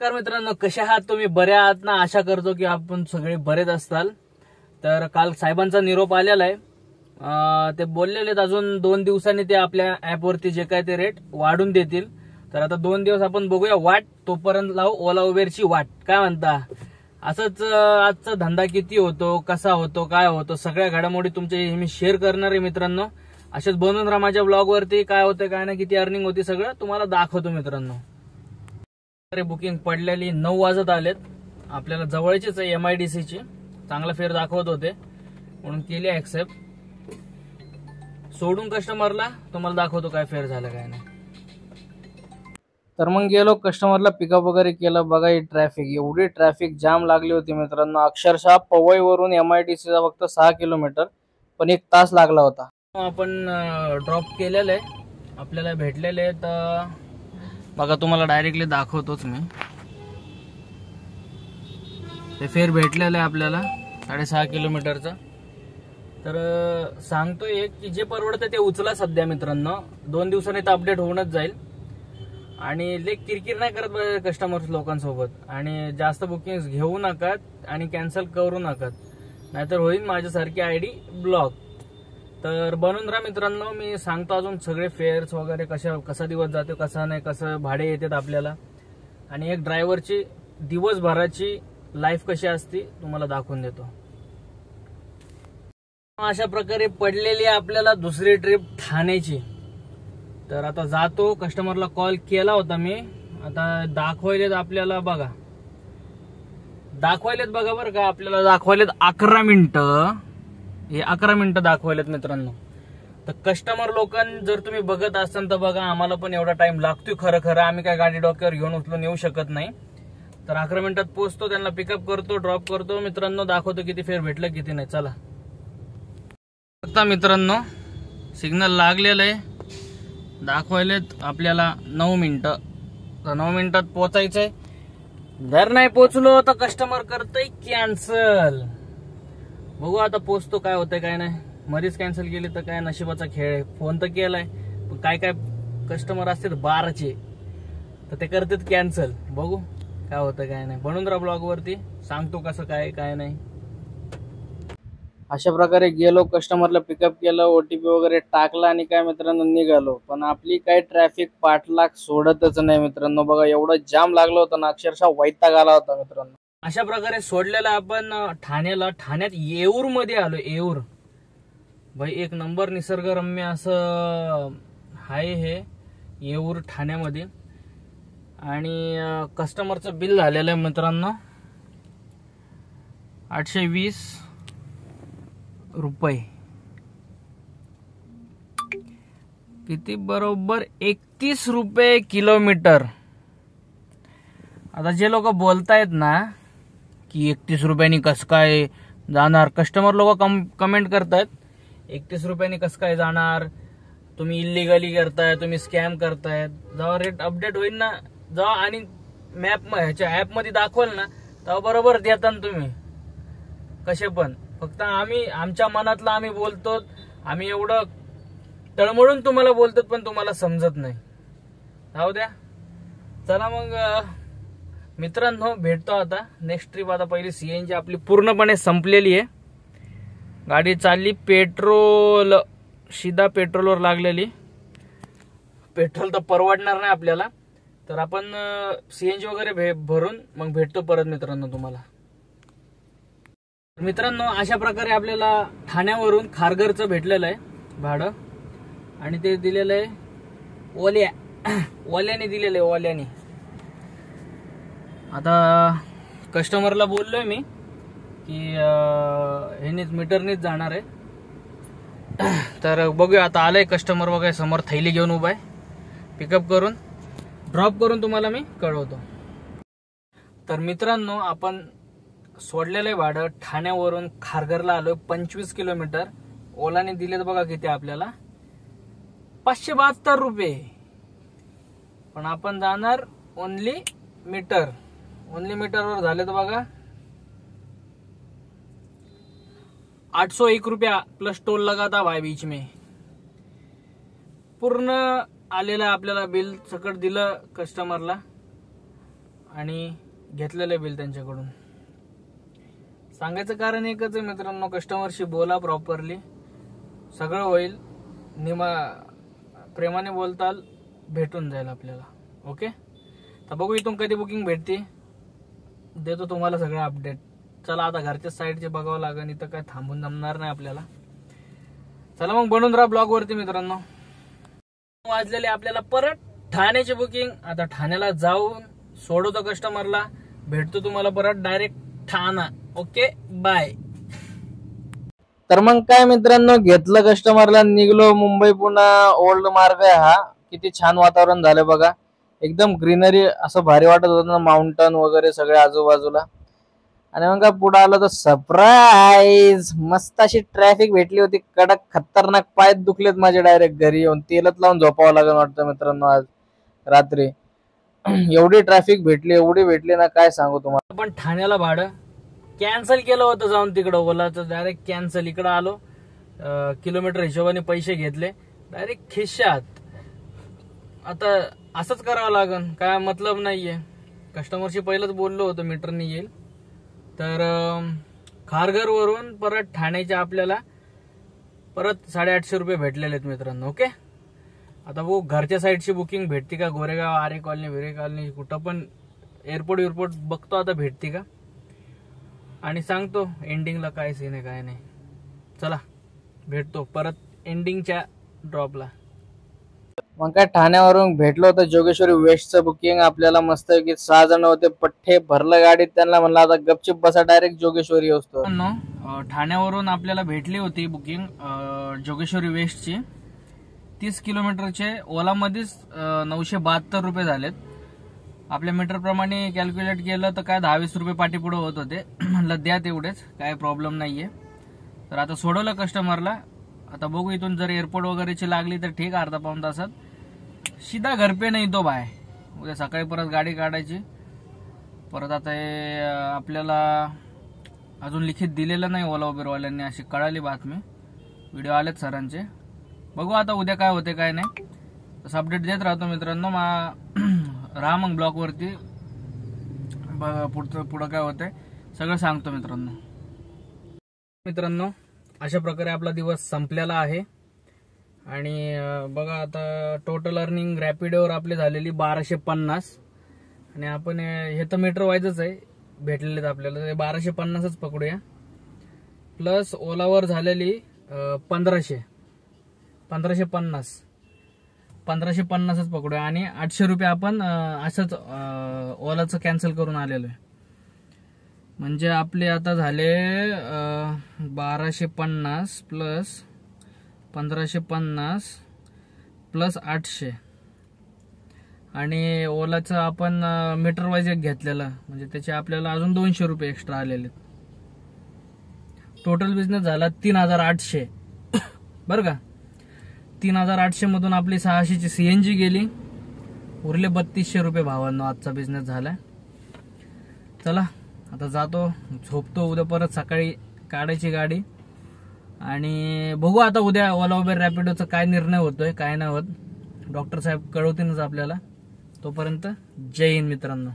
नमस्कार मित्रांनो, कसे आहात तुम्ही? बरे आहात ना? आशा करतो की आपण सगळे बरेच असताल. तर काल साहेबांचा निरोप आलेला आहे. ते बोललेले अजून 2 दिवसांनी ते आपल्या ॲपवरती जे काय ते रेट वाढून देतील. तर आता 2 दिवस आपण बघूया वाट, तोपर्यंत लावू ओला उबेरची वाट. काय म्हणता? असंच आजचा धंदा किती होतो, कसा होतो, काय होतो, सगळ्या घडामोडी तुमचे मी शेअर करणार आहे मित्रांनो. असेच बनवून राहा माझ्या ब्लॉगवरती. काय होतं काय नाही, किती अर्निंग होती सगळं तुम्हाला दाखवतो मित्रांनो. बुकिंग पडलेली 9 वाजत आलेत. आपल्याला जवळचीच आहे MIDC ची. चांगला फेअर दाखवत होते म्हणून केली ऍक्सेप्ट. सोडून कस्टमरला तुम्हाला दाखवतो काय फेअर झालं काय नाही. तर मग गेलो कस्टमरला पिकअप वगैरे केलं. बघा ही ट्रॅफिक, एवढी ट्रॅफिक जाम लागली होती मित्रांनो. अक्षरशः पवईवरून MIDC चा फक्त 6 किलोमीटर पण 1 तास लागला होता. आपण ड्रॉप केलेलं आहे, आपल्याला भेटलेले आहेत. बघा तुम्हाला डायरेक्टली दाखवतोच मी. ते फेअर भेटलेलं आहे आपल्याला 6.5 किलोमीटरचा. तर सांगतोय एक की जे परवडतं ते उचला सध्या मित्रांनो. 2 दिवसांनी तर अपडेट होऊनच जाईल. आणि लेक किरकिर नाही करत कस्टमर्स लोकांसोबत. आणि जास्त बुकिंग घेऊ नका आणि कॅन्सल करू नका, नाहीतर होईल माझ्यासारखी ID ब्लॉक. तर बनून राहा मित्रांनो. मी सांगतो अजून सगळे फेअर्स वगैरे कसा दिवस जातो, कसा नाही, कसं भाडे येतात आपल्याला, आणि एक ड्रायव्हरची दिवसभराची लाईफ कशी असते तुम्हाला दाखवून देतो. अशा प्रकारे पडलेली आपल्याला दुसरी ट्रिप ठाण्याची. तर आता जातो. कस्टमरला कॉल केला होता मी. आता दाखवायलेत आपल्याला बघा, बरं का. आपल्याला दाखवायलेत 11 मिनिटं. हे 11 मिनिटं दाखवायलेत मित्रांनो. तर कस्टमर लोकांना जर तुम्ही बघत असाल तर बघा, आम्हाला पण एवढा टाइम लागतोय. खरं आम्ही काय गाडी डोक्यावर घेऊन उचलून येऊ शकत नाही. तर 11 मिनिटात पोहोचतो, त्यांना पिकअप करतो, ड्रॉप करतो मित्रांनो. दाखवतो किती फेअर भेटलं किती नाही. चला. आता मित्रांनो सिग्नल लागलेलं आहे. दाखवायलेत आपल्याला 9 मिनिटं. तर 9 मिनिटात पोहोचायचंय. जर नाही पोहोचलो तर कस्टमर करतोय कॅन्सल. बघू आता पोचतो काय होतंय काय नाही. मरीच कॅन्सल केली तर काय नशिबाचा खेळ आहे. फोन तर केलाय पण काय कस्टमर असतात 12चे, तर ते करतात कॅन्सल. बघू काय होतं काय नाही. बनून राहा ब्लॉग वरती, सांगतो कसं काय काय नाही. अशा प्रकारे गेलो, कस्टमरला पिकअप केलं, OTP वगैरे टाकला आणि काय मित्रांनो निघालो. पण आपली काय ट्रॅफिक पाठलाग सोडतच नाही मित्रांनो. बघा एवढं जाम लागलं होतं ना, अक्षरशः वैताग आला होता मित्रांनो. अशा प्रकारे सोडलेला आपण ठाण्यात येऊर मध्ये आलो. येऊर भाई एक नंबर निसर्गरम्य असं आहे हे येऊर ठाण्यामध्ये. आणि कस्टमरचं बिल झालेलं आहे मित्रांनो 820 रुपये. किती? बरोबर 31 रुपये किलोमीटर. आता जे लोक बोलतायत ना की 31 रुपयांनी कसं काय जाणार, कस्टमर लोक कमेंट करतायत 31 रुपयांनी कसं काय जाणार, तुम्ही इल्लीगली करताय, तुम्ही स्कॅम करतायत. जेव्हा रेट अपडेट होईल ना, जेव्हा आणि ह्याच्या ऍप मध्ये दाखवाल ना, तेव्हा बरोबर देता तुम्ही कसे पण. फक्त आम्ही आमच्या मनातलं आम्ही बोलतो. आम्ही एवढं तळमळून तुम्हाला बोलतो पण तुम्हाला समजत नाही. राहू द्या. चला मग मित्रांनो भेटतो आता नेक्स्ट ट्रिप. आता पहिली CNG आपली पूर्णपणे संपलेली आहे. गाडी चालली पेट्रोल, सीधा पेट्रोलवर लागलेली. पेट्रोल तर परवडणार नाही आपल्याला. तर आपण CNG वगैरे भरून मग भेटतो परत मित्रांनो तुम्हाला. मित्रांनो अशा प्रकारे आपल्याला ठाण्यावरून खारघरचं भेटलेलं आहे भाडं. आणि ते दिलेलं आहे ओल्याने दिलेलं आहे, ओल्याने. आता कस्टमरला बोललोय मी की ह्यानीच मीटरनीच जाणार आहे. तर बघूया आता आलंय कस्टमर वगैरे समोर थैली घेऊन उभा आहे. पिकअप करून ड्रॉप करून तुम्हाला मी कळवतो. तर मित्रांनो आपण सोडलेलं आहे भाडं. ठाण्यावरून खारघरला आलोय 25 किलोमीटर. ओलाने दिलेत बघा किती आपल्याला 572 रुपये. पण आपण जाणार ओनली मीटरवर झाले तर बघा 801 रुपया प्लस टोल लगा था भाई बीच में. पूर्ण आलेला आपल्याला बिल सकट दिलं कस्टमरला. आणि घेतलेलं बिल त्यांच्याकडून. सांगायचं कारण एकच आहे मित्रांनो, कस्टमरशी बोला प्रॉपरली, सगळं होईल. प्रेमाने बोलताल, भेटून जाईल आपल्याला. ओके, तर बघू इथून कधी बुकिंग भेटते, देतो तुम्हाला सगळं अपडेट. चला आता घरच्या साईडचे बघावं लागेल, इथं काय थांबून जमणार नाही आपल्याला. चला मग बनून राहा ब्लॉग वरती मित्रांनो. वाजलेले आपल्याला परत ठाण्याची बुकिंग. आता ठाण्याला जाऊन सोडवतो कस्टमरला, भेटतो तुम्हाला परत डायरेक्ट ठाणा. Okay, bye. तर मग काय मित्रांनो, घेतलं कस्टमरला, निघलो. मुंबई पुन्हा ओल्ड मार्ग आहे हा. किती छान वातावरण झालं बघा, एकदम ग्रीनरी, असं भारी वाटत होतं ना, माउंटन वगैरे सगळे आजूबाजूला. आणि मग पुढे आलो तर सरप्राईज, मस्त अशी ट्रॅफिक भेटली होती, कडक खतरनाक. पाय दुखलेत माझे डायरेक्ट घरी येऊन. तेलच लावून झोपावं लागेल वाटतं मित्रांनो आज रात्री. एवढी ट्रॅफिक भेटली, एवढी भेटली ना, काय सांगू तुम्हाला. पण ठाण्याला भाडं कॅन्सल केलं होतं जाऊन तिकडं ओलाचं, डायरेक्ट कॅन्सल. इकडं आलो, किलोमीटर हिशोबाने पैसे घेतले डायरेक्ट खिशात. आता असंच करावं लागेल, काय मतलब नाहीये. कस्टमरशी पहिलंच बोललो होतो मीटरने येईल. तर खारघर वरून परत ठाण्याच्या आपल्याला परत 850 रुपये भेटलेले आहेत मित्रांनो. ओके, आता बघू घरच्या साईडची बुकिंग भेटते का, गोरेगाव, आरे कॉलनी, विरे कॉलनी, कुठं पण एअरपोर्ट बघतो आता भेटते का, आणि सांगतो एंडिंगला काय सीन आहे काय नाही. चला भेटतो परत एंडिंगच्या ड्रॉपला. मग काय ठाण्यावरून भेटलो होतं जोगेश्वरी वेस्टचं बुकिंग आपल्याला. मस्त की 6 जण होते, पठ्ठे भरलं गाडीत. त्यांना म्हणलं आता गपचिप बसा, डायरेक्ट जोगेश्वरी असतो. ठाण्यावरून आपल्याला भेटली होती बुकिंग जोगेश्वरी वेस्टची. 30 किलोमीटरचे ओलामध्येच 972 रुपये झालेत. आपल्या मीटर प्रमाणे कॅल्क्युलेट केलं तर काय 10-20 रुपये पाठी पुढे होत होते. म्हणलं द्या तेवढेच, काय प्रॉब्लेम नाहीये. तर आता सोडवलं कस्टमरला. आता बघू इथून जर एअरपोर्ट वगैरेची लागली तर ठीक, अर्धा पाऊण तासात सीधा घर पे नाही तो बाय. उद्या सकाळी परत गाडी काढायची परत. आता हे आपल्याला अजून लिखित दिलेलं नाही ओला उबेरवाल्यांनी, अशी कळाली बातमी. व्हिडिओ आलेत सरांचे, बघू आता उद्या काय होते काय नाही. तसं अपडेट देत राहतो मित्रांनो. राहा मग ब्लॉग वरती, पुढं काय होतंय सगळं सांगतो मित्रांनो. अशा प्रकारे आपला दिवस संपलेला आहे. आणि बघा आता टोटल अर्निंग रॅपिडोवर आपली झालेली 1250. आणि आपण हे तर मीटर वाईजच आहे भेटलेले आपल्याला, 1250च पकडूया. प्लस ओलावर झालेली 1550च पकडूया. आणि 800 रुपये आपण असंच ओलाचं कॅन्सल करून आलेलो आहे. म्हणजे आपले आता झाले 1250 प्लस 1550 प्लस 800. आणि ओलाचं आपण मीटर वाईज एक घेतलेलं, म्हणजे त्याचे आपल्याला अजून 200 रुपये एक्स्ट्रा आलेले. टोटल बिझनेस झाला 3800 बरं का. 3800 मधून आपली 600ची CNG गेली, उरले 3200 रुपये भावांनो आजचा बिझनेस झाला. चला आता जातो, झोपतो. उद्या परत सकाळी काढायची गाडी. आणि बघू आता उद्या ओला उबेर रॅपिडोचा काय निर्णय होतोय काय नाही होत, डॉक्टर साहेब कळवतीलच आपल्याला. तोपर्यंत जय हिंद मित्रांनो.